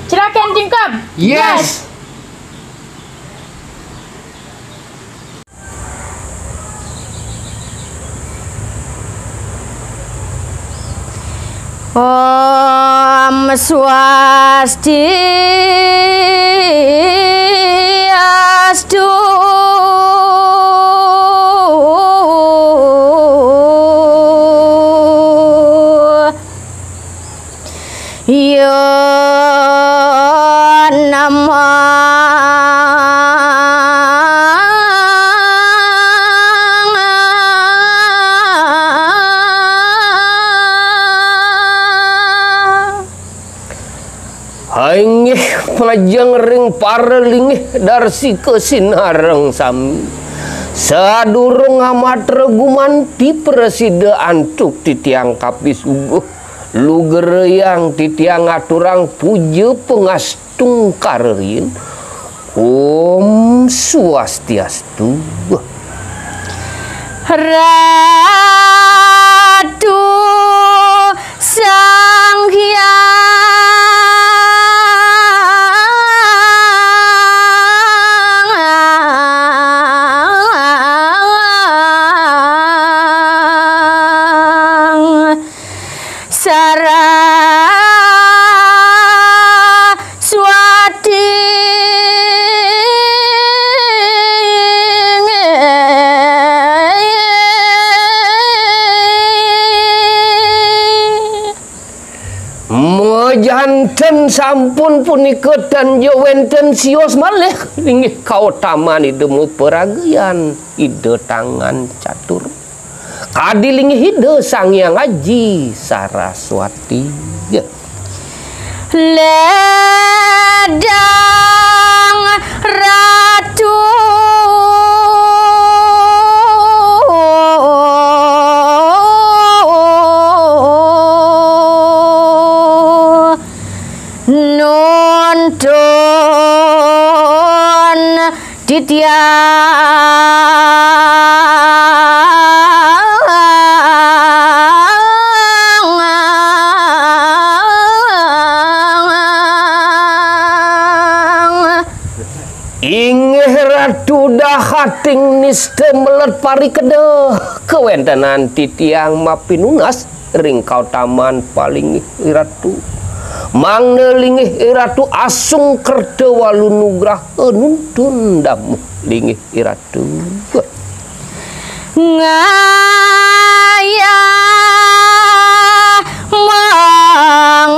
Silakan Cingkap. Yes. Om Swastiastu. Yo Haingih pajang ring parelingih darsi kesinareng sami sadurung amat reguman ti preside antuk titiang kapis uguh luger yang titiang aturang puja pengastung karerin Om Swastiastu. Ratu Sang Hyang Saraswati Janten sampun punika dan wenten sios malih inggih kautaman idemu peragian ide tangan catur kadilingi ide Sang Hyang Aji Saraswati ya. Ledang Ratu nuntun Inggih Ratu dahating niste melet pari kedeh kewentenan titiang mapinunas ring kautaman paling Ratu mangnelingi Ratu asung kerde walu nugrah nuntun damu lingi Ratu ngaya mangaturang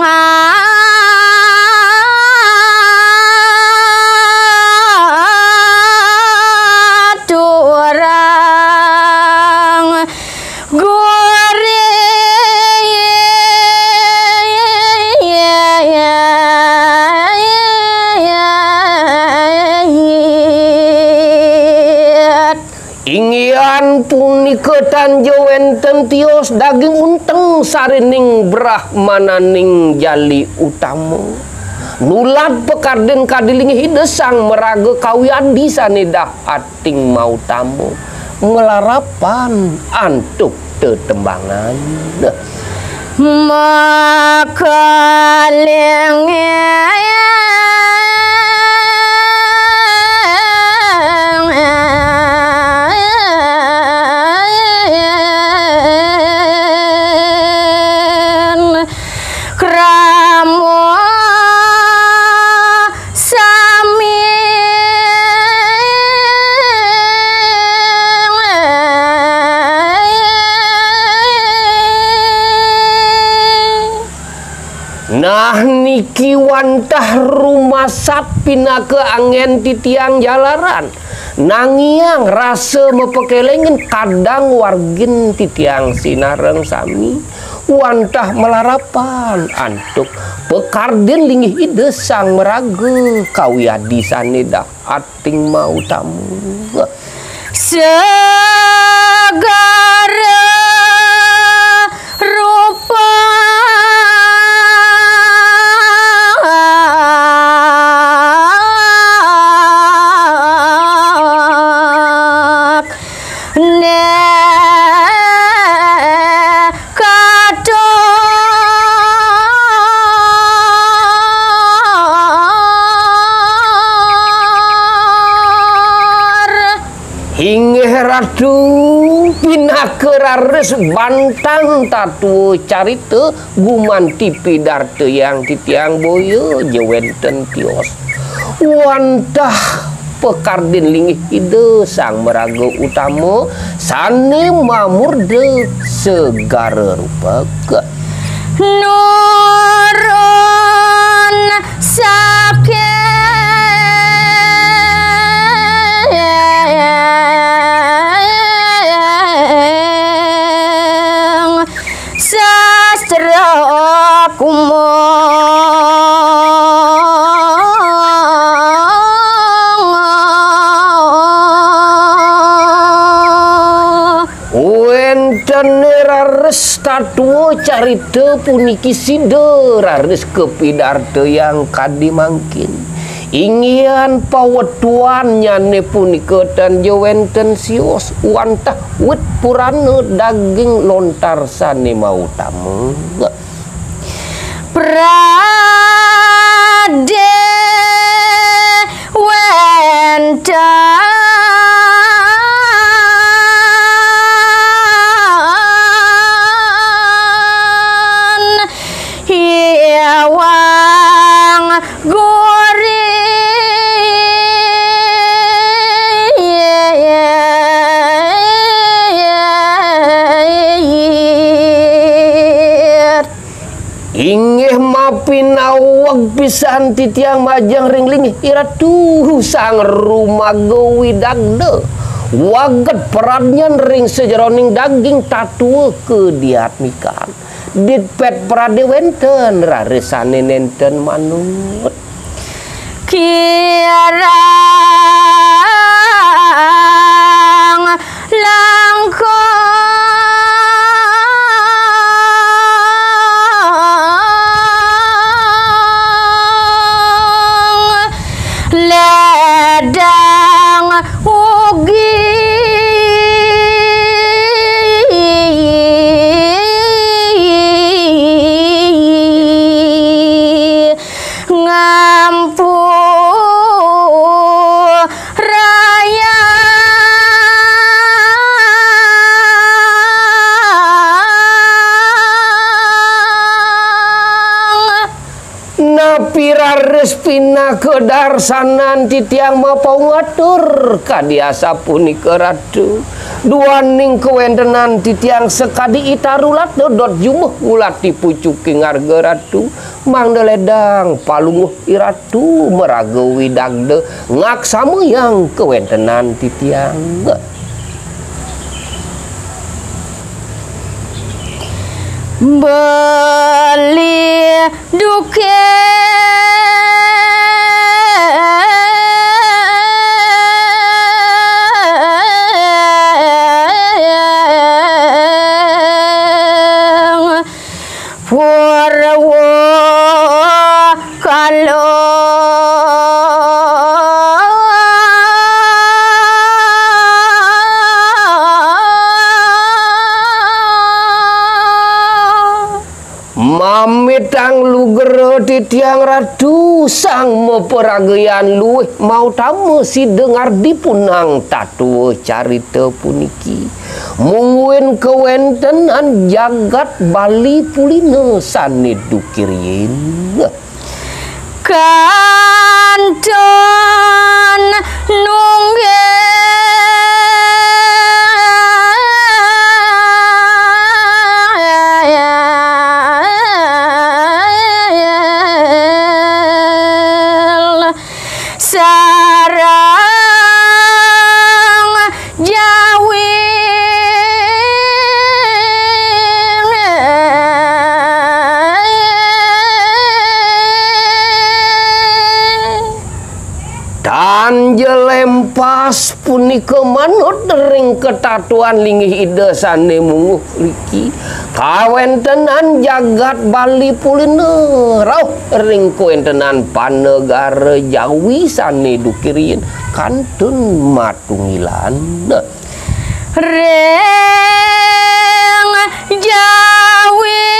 Ingian punika tanjo wenten tios daging unteng sarining brahmananing jali utama nulat pekarden kadilingi hidesang meraga kawian disanidah ating mau tamu melarapan antuk tetembangan puniki wantah rumasat pina ke angen titiang jalaran nangiang rasa mepekelengen kadang wargin titiang sinareng sami wantah melarapan antuk pekardin linggih ide sang meraga kawyadi sanedah ating mau tamu segara rupa ratu pinakerares bantang tatu carita gumanti pidarte yang titiang boyo jewenten tios wantah pekardin linggih ide sang meraga utama sane mamurde segara rupa nurun sakit sastra wenten rares tatuo carita puniki sida rares kepidarte yang kadimangkin ingian pawetuan nyane punika dan jewenten sios wantah wit purana daging lontar sane mau tamu prade wenta hiawang ingih mapinawag pisan titiang majang ringling iratu sang rumaga widagda waget peradnyan ring sejeroning daging tatua kediatmikan ditpet prade wenten raresane nenten manut kirang langkong ledang ugi ngampu raya napi rares pina kedarsanan titiang mapau ngatur kadiasa punika ratu duaning kewentenan titiang sekadi itarulat dodot jumuh ulat dipucuki ngarga ratu mangdeledang palunguh iratu meraga widagde ngaksamu yang kewentenan titiang beli duke purwo kalau mamitang lugero titiang ratu sang meperagayan luih mau tamu si dengar dipunang tatu carita puniki mungguin kewentenan jagat Bali pulina sane dukirien kanton nungge tiwas punika manut ring ketatuan linggih ide sane munguh riki kawentenan jagat Bali pulina rauh ring kawentenan panegara Jawi sane dukirien kantun matungilan Reng Jawi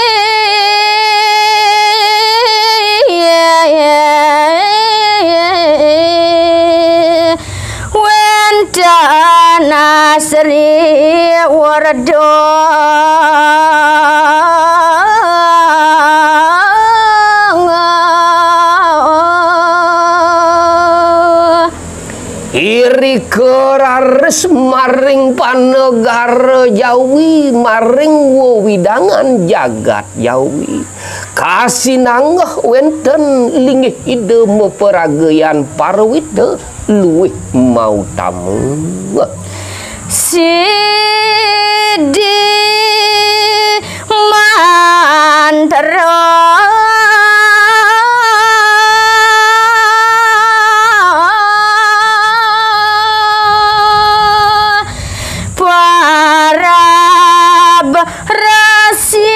Wentana Sri Wardo iri kerares maring panegara Jawi maring wewidangan jagat Jawi kasinanggah wenten linggih ide meperagayan parwita luwih mau tamu Sidi Mantara Parab Rasi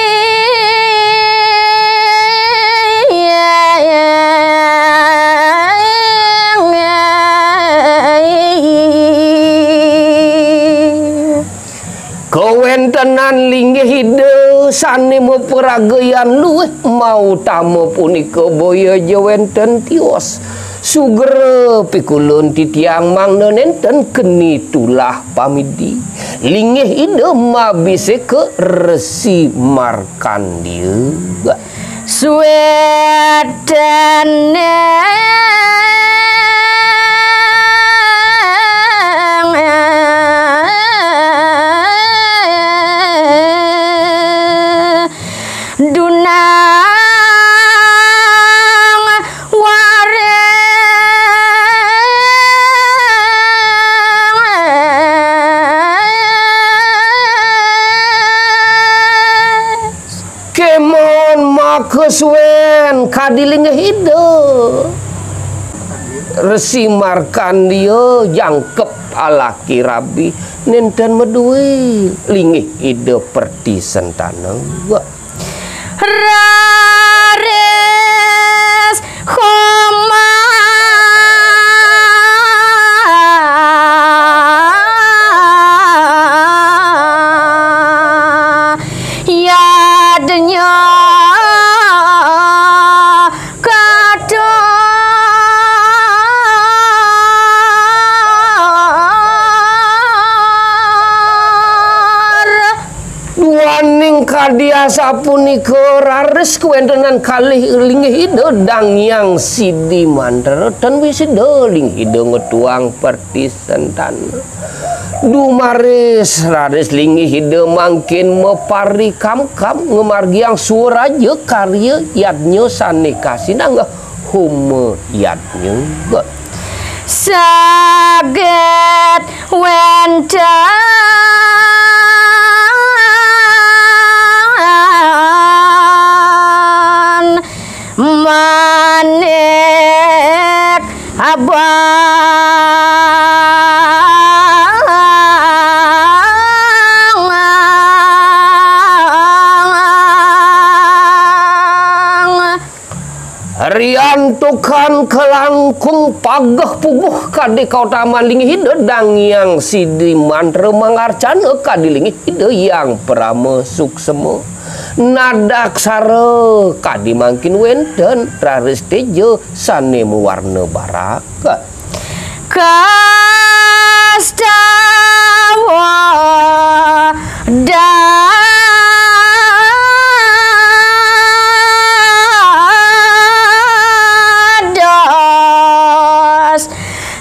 kawentenan linggih ide sane meperagayan luwih mau tamu punika boya jawenten tiwas sugera pikulun titiang mangna nenten keni tulah pamidi linggih ide mabise ke Resi Markandia Swedene Dunang wares kemon makeswen kadilinggih ide Resi Markandia jangkep alaki rabi nenten medui linggih ide perti sentana Rares Khoma Yadnya duaning kadiasa punika rares kuwentenan kalih linggih ide dangyang Sidi Mandra dan wisida linggih ide ngetuang perti sentana dumaris rares linggih ide mangkin mepari kam-kam ngemargiang suraja karya yadnya sane kasinangga hume yadnya Saget wentan manik abang Rian tukan kelangkung pagah puguh kade kautaman linggih ide dangyang Sidi Mandra mangarcana kade linggih ide yang prama suksema nadak sare kade mangkin wenten rares tejo sane mewarna baraka kastawa dados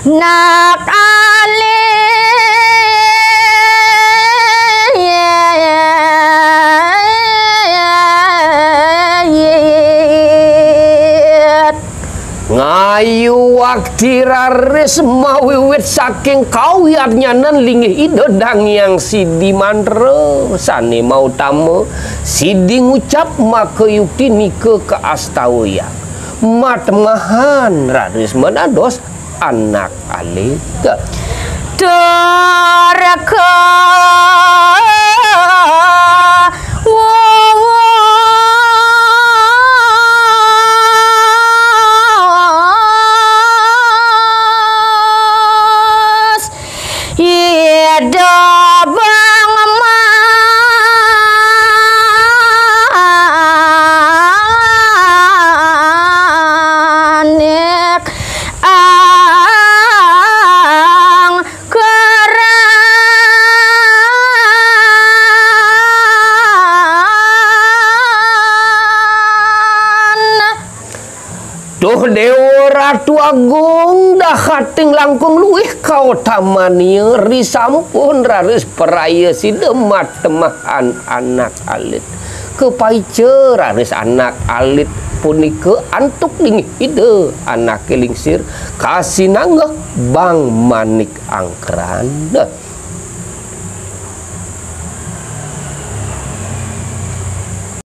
nak ngayu wakti rares mawiwit saking kawiatnya nan linggih ide dangyang Sidi Mandra sane mau tamu Sidi ngucap maka yukti nike ke astawaya matemahan rares menados anak alika Dereka Duh Dewa Ratu Agung dah kating langkung luih kau tamania risampun raris peraya si demat temahan anak alit kepaice raris anak alit punike antuk dingih ide anak kelingsir kasih nanggah Bang Manik Angkran.